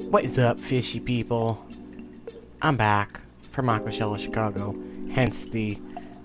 What is up, fishy people? I'm back from Aquashella, Chicago, hence the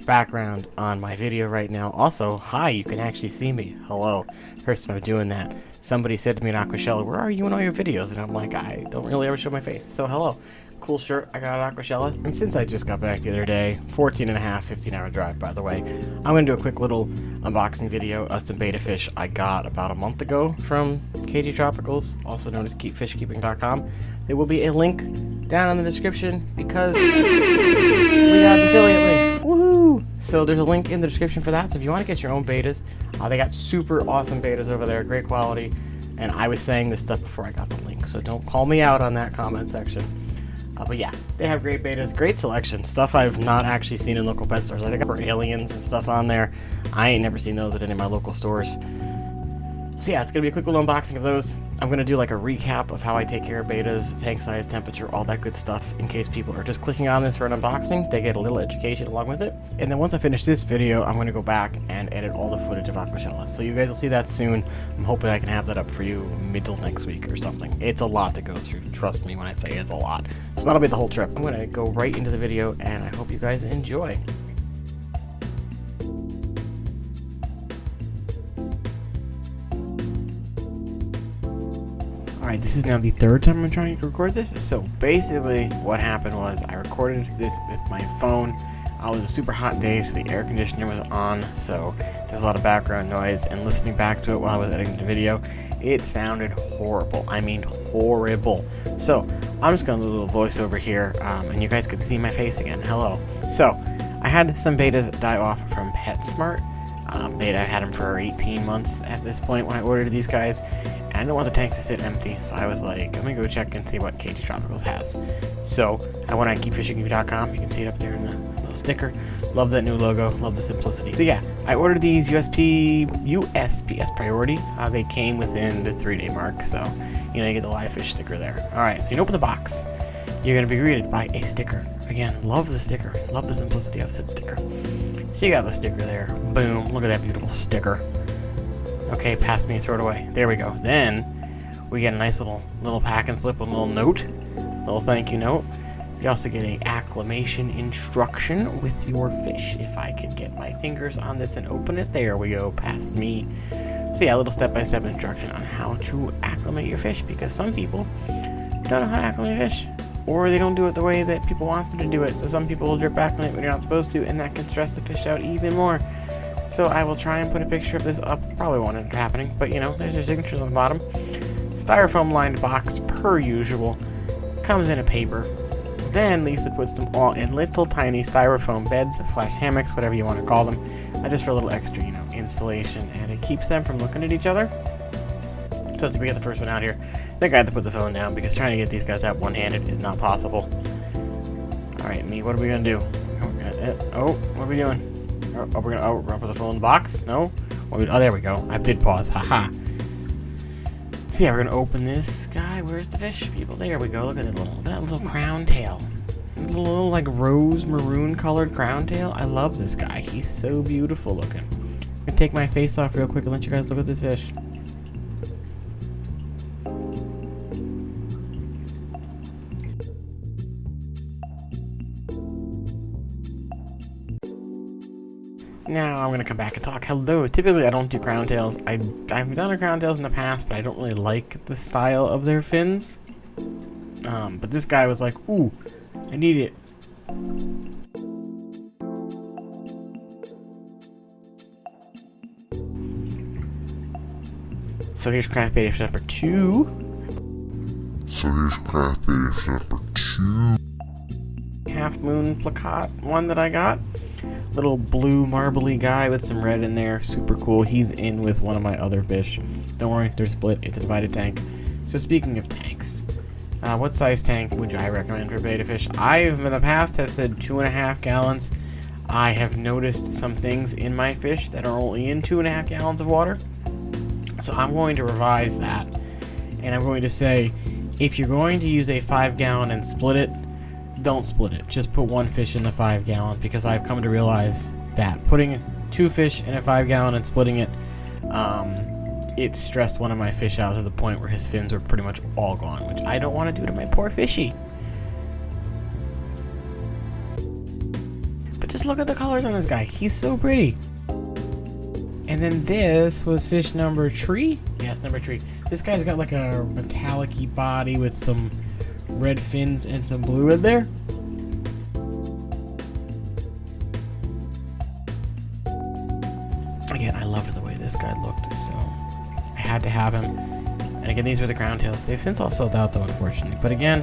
background on my video right now. Also, hi, you can actually see me. Hello. First time I'm doing that. Somebody said to me in Aquashella, where are you in all your videos? And I'm like, I don't really ever show my face. So hello. Cool shirt I got at Aquashella. And since I just got back the other day, 14 and a half, 15-hour drive, by the way, I'm going to do a quick little unboxing video of some beta fish I got about a month ago from KG Tropicals, also known as KeepFishKeeping.com. There will be a link down in the description because we have an affiliate link. Woohoo! So there's a link in the description for that. So if you want to get your own betas, they got super awesome betas over there, great quality. And I was saying this stuff before I got the link, so don't call me out on that comment section. But yeah, they have great betas, great selection, stuff I've not actually seen in local pet stores. Like they got for aliens and stuff on there. I ain't never seen those at any of my local stores. So yeah, it's gonna be a quick little unboxing of those. I'm gonna do like a recap of how I take care of betas, tank size, temperature, all that good stuff, in case people are just clicking on this for an unboxing. They get a little education along with it. And then once I finish this video, I'm gonna go back and edit all the footage of Aquashella. So you guys will see that soon. I'm hoping I can have that up for you middle next week or something. It's a lot to go through. Trust me when I say it's a lot. So that'll be the whole trip. I'm gonna go right into the video and I hope you guys enjoy. Alright, this is now the third time I'm trying to record this. So basically what happened was I recorded this with my phone. It was a super hot day, so the air conditioner was on, so there's a lot of background noise, and listening back to it while I was editing the video, it sounded horrible. I mean horrible. So I'm just going to do a little voiceover here, and you guys can see my face again. Hello. So I had some betas die off from PetSmart. I had them for 18 months at this point when I ordered these guys. I didn't want the tanks to sit empty, so I was like, let me go check and see what KG Tropicals has. So I went on KeepFishingKeeping.com. You can see it up there in the little sticker. Love that new logo. Love the simplicity. So yeah, I ordered these USPS priority. They came within the 3-day mark, so you know you get the live fish sticker there. All right, so you open the box. You're gonna be greeted by a sticker. Again, love the sticker. Love the simplicity of said sticker. So you got the sticker there. Boom! Look at that beautiful sticker. Okay, pass me, throw it away. There we go. Then we get a nice little pack and slip with a little note, little thank you note. You also get a acclimation instruction with your fish. If I could get my fingers on this and open it, there we go. Past me. So yeah, a little step-by-step instruction on how to acclimate your fish, because some people don't know how to acclimate fish, or they don't do it the way that people want them to do it. So some people will drip acclimate when you're not supposed to, and that can stress the fish out even more. So I will try and put a picture of this up. Probably won't end up happening, but you know, there's your signatures on the bottom. Styrofoam lined box per usual. Comes in a paper. Then Lisa puts them all in little tiny styrofoam beds / hammocks, whatever you want to call them, just for a little extra, you know, insulation, and it keeps them from looking at each other. So let's see, we got the first one out here. I think I had to put the phone down because trying to get these guys out one-handed is not possible. All right, me, what are we gonna do? What are we doing? We're gonna put the phone in the box? No? Oh, there we go. I did pause. Haha. So yeah, we're gonna open this guy. Where's the fish? People, there we go. Look at that little crown tail. Little like rose maroon colored crown tail. I love this guy. He's so beautiful looking. I'm gonna take my face off real quick and let you guys look at this fish. Now I'm gonna come back and talk. Hello. Typically I don't do crown tails. I've done a crown tails in the past, but I don't really like the style of their fins. But this guy was like, ooh, I need it. So here's craft beta fish number 2. Half moon plakat one that I got. Little blue marbly guy with some red in there. Super cool. He's in with one of my other fish. Don't worry, they're split. It's a divided tank. So speaking of tanks, what size tank would I recommend for beta fish? I in the past have said 2.5 gallons. I have noticed some things in my fish that are only in 2.5 gallons of water. So I'm going to revise that. And I'm going to say, if you're going to use a 5-gallon and split it, don't split it. Just put one fish in the 5-gallon, because I've come to realize that putting 2 fish in a 5-gallon and splitting it it stressed one of my fish out to the point where his fins were pretty much all gone, which I don't want to do to my poor fishy. But just look at the colors on this guy. He's so pretty. And then this was fish number 3. Yes, number 3. This guy's got like a metallic-y body with some red fins and some blue in there. Again, I loved the way this guy looked, so I had to have him. And again, these were the crown tails. They've since all sold out though, unfortunately. But again,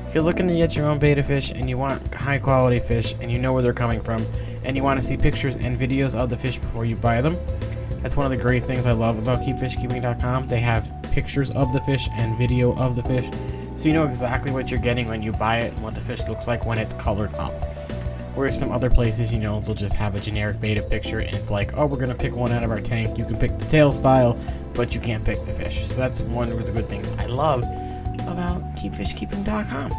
if you're looking to get your own beta fish and you want high quality fish and you know where they're coming from and you want to see pictures and videos of the fish before you buy them, that's one of the great things I love about KeepFishKeeping.com. They have pictures of the fish and video of the fish, so you know exactly what you're getting when you buy it and what the fish looks like when it's colored up. Whereas some other places, you know, they'll just have a generic beta picture and it's like, oh, we're going to pick one out of our tank. You can pick the tail style, but you can't pick the fish. So that's one of the good things I love about KeepFishKeeping.com.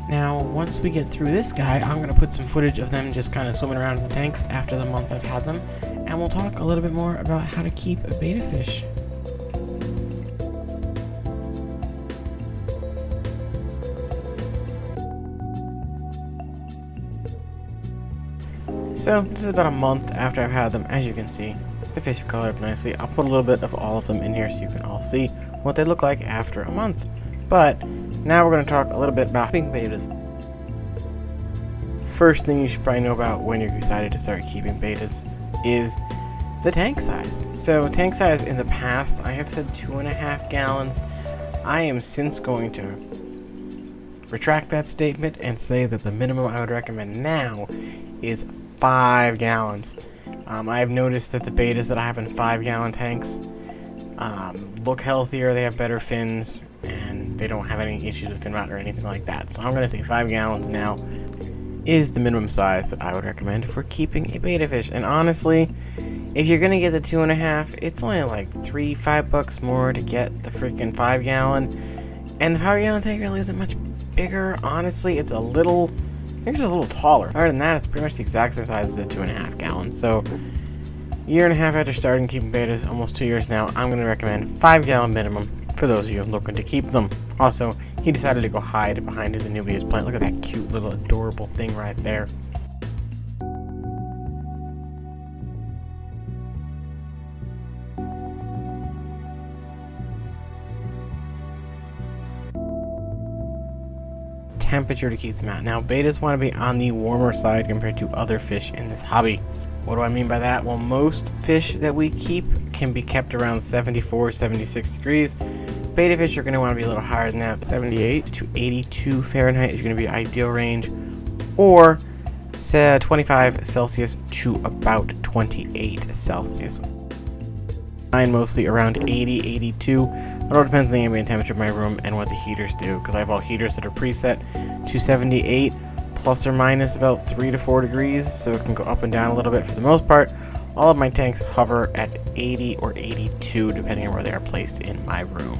Now, once we get through this guy, I'm going to put some footage of them just kind of swimming around in the tanks after the month I've had them. And we'll talk a little bit more about how to keep a beta fish. So, this is about a month after I've had them. As you can see, the fish have colored up nicely. I'll put a little bit of all of them in here so you can all see what they look like after a month. But now we're going to talk a little bit about keeping betas. First thing you should probably know about when you're excited to start keeping betas is the tank size. So tank size in the past, I have said 2.5 gallons. I am since going to retract that statement and say that the minimum I would recommend now is 5 gallons. I've noticed that the betas that I have in 5-gallon tanks look healthier, they have better fins, and they don't have any issues with fin rot or anything like that. So I'm going to say 5 gallons now is the minimum size that I would recommend for keeping a beta fish. And honestly, if you're going to get the 2.5, it's only like $5 more to get the freaking 5-gallon. And the 5-gallon tank really isn't much bigger. Honestly, it's a little, I think it's just a little taller. Other than that, it's pretty much the exact same size as the 2.5 gallons. So, year and a half after starting keeping betas, almost 2 years now, I'm going to recommend 5-gallon minimum for those of you looking to keep them. Also, he decided to go hide behind his Anubias plant. Look at that cute little adorable thing right there. Temperature to keep them at. Now, betas want to be on the warmer side compared to other fish in this hobby. What do I mean by that? Well, most fish that we keep can be kept around 74, 76 degrees. Beta fish are going to want to be a little higher than that. 78 to 82 Fahrenheit is going to be ideal range, or say 25 Celsius to about 28 Celsius. Mine mostly around 80, 82. It all depends on the ambient temperature of my room and what the heaters do, because I have all heaters that are preset to 78, plus or minus about 3 to 4 degrees, so it can go up and down a little bit. For the most part, all of my tanks hover at 80 or 82, depending on where they are placed in my room.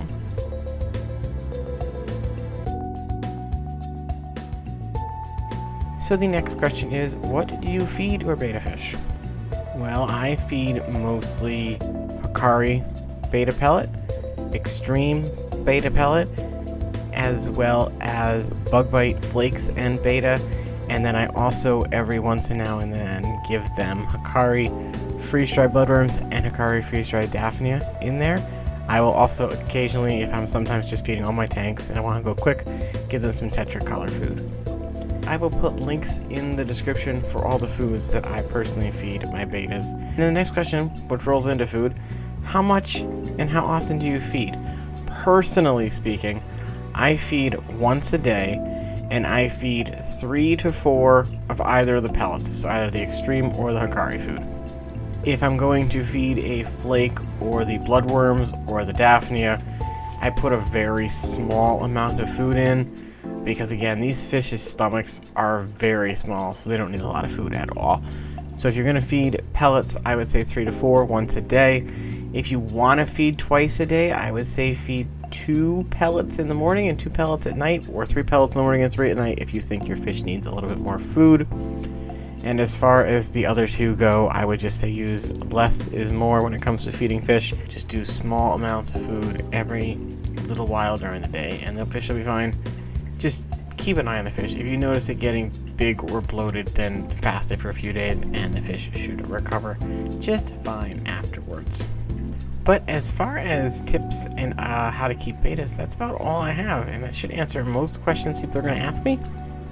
So the next question is, what do you feed your beta fish? Well, I feed mostly Hikari beta pellet, Extreme beta pellet, as well as Bug Bite flakes and beta, and then I also every once and now and then give them Hikari freeze-dried bloodworms and Hikari freeze-dried Daphnia in there. I will also occasionally, if I'm sometimes just feeding all my tanks and I want to go quick, give them some Tetra Color food. I will put links in the description for all the foods that I personally feed my betas. And the next question, which rolls into food, how much and how often do you feed? Personally speaking, I feed once a day, and I feed 3 to 4 of either of the pellets, so either the Extreme or the Hikari food. If I'm going to feed a flake or the bloodworms or the Daphnia, I put a very small amount of food in, because again, these fish's stomachs are very small, so they don't need a lot of food at all. So if you're going to feed pellets, I would say 3 to 4 once a day. If you want to feed twice a day, I would say feed 2 pellets in the morning and 2 pellets at night, or 3 pellets in the morning and 3 at night if you think your fish needs a little bit more food. And as far as the other two go, I would just say use less is more when it comes to feeding fish. Just do small amounts of food every little while during the day, and the fish will be fine. Just keep an eye on the fish. If you notice it getting big or bloated, then fast it for a few days, and the fish should recover just fine afterwards. But as far as tips and how to keep betas, that's about all I have, and that should answer most questions people are going to ask me.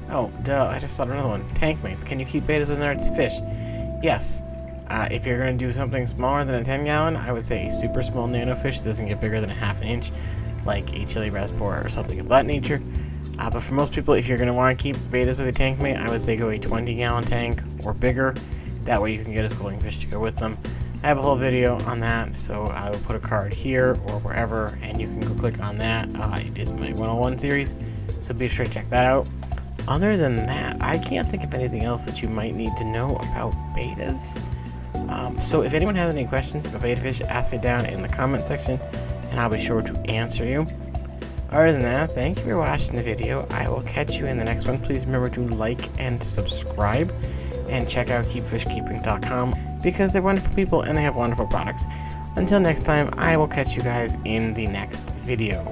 Oh, duh, I just thought of another one. Tank mates, can you keep betas with another fish? Yes. If you're going to do something smaller than a 10-gallon, I would say a super small nano fish doesn't get bigger than a half an inch, like a Chili Raspora or something of that nature. But for most people, if you're going to want to keep betas with a tank mate, I would say go a 20-gallon tank or bigger. That way you can get a schooling fish to go with them. I have a whole video on that, so I will put a card here or wherever, and you can go click on that. It is my 101 series, so be sure to check that out. Other than that, I can't think of anything else that you might need to know about betas. So if anyone has any questions about beta fish, ask me down in the comment section, and I'll be sure to answer you. Other than that, thank you for watching the video. I will catch you in the next one. Please remember to like and subscribe, and check out keepfishkeeping.com because they're wonderful people and they have wonderful products. Until next time, I will catch you guys in the next video.